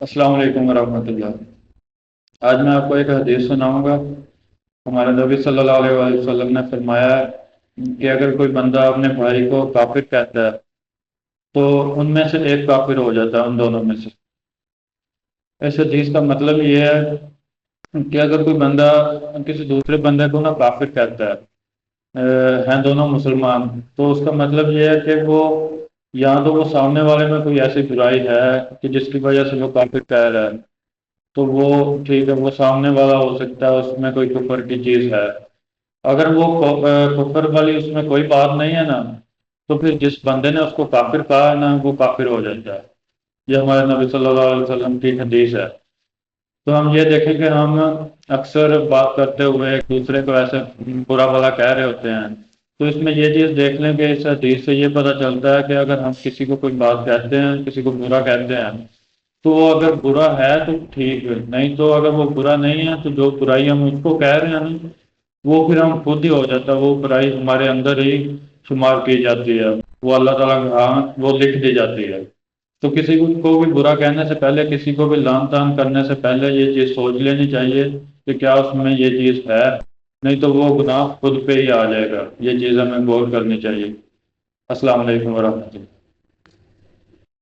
السلام علیکم ورحمۃ اللہ۔ آج میں آپ کو ایک حدیث سناؤں گا۔ ہمارے نبی صلی اللہ علیہ وآلہ وسلم نے فرمایا ہے کہ اگر کوئی بندہ اپنے بھائی کو کافر کہتا ہے تو ان میں سے ایک کافر ہو جاتا ہے، ان دونوں میں سے۔ اس حدیث کا مطلب یہ ہے کہ اگر کوئی بندہ کسی دوسرے بندے کو نہ کافر کہتا ہے، ہیں دونوں مسلمان، تو اس کا مطلب یہ ہے کہ وہ یا تو وہ سامنے والے میں کوئی ایسی برائی ہے کہ جس کی وجہ سے وہ کافر کہہ رہا ہے، تو وہ ٹھیک ہے، وہ سامنے والا ہو سکتا ہے، اس میں کوئی کفر کی چیز ہے۔ اگر وہ کفر والی اس میں کوئی بات نہیں ہے نا، تو پھر جس بندے نے اس کو کافر کہا ہے نا، وہ کافر ہو جاتا ہے۔ یہ ہمارے نبی صلی اللہ علیہ وسلم کی حدیث ہے۔ تو ہم یہ دیکھیں کہ ہم اکثر بات کرتے ہوئے ایک دوسرے کو ایسے برا بھلا کہہ رہے ہوتے ہیں، تو اس میں یہ چیز دیکھ لیں کہ اس حدیث سے یہ پتہ چلتا ہے کہ اگر ہم کسی کو کوئی بات کہتے ہیں، کسی کو برا کہتے ہیں، تو وہ اگر برا ہے تو ٹھیک ہے، نہیں تو اگر وہ برا نہیں ہے تو جو برائی ہم اس کو کہہ رہے ہیں نا، وہ پھر ہم خود ہی ہو جاتا ہے، وہ برائی ہمارے اندر ہی شمار کی جاتی ہے، وہ اللہ تعالیٰ کے ہاں وہ لکھ دی جاتی ہے۔ تو کسی کو بھی برا کہنے سے پہلے، کسی کو بھی لان تان کرنے سے پہلے یہ چیز سوچ لینی چاہیے کہ کیا اس میں یہ چیز ہے، نہیں تو وہ گناہ خود پہ ہی آ جائے گا۔ یہ چیز ہمیں غور کرنی چاہیے۔ السلام علیکم ورحمۃ اللہ۔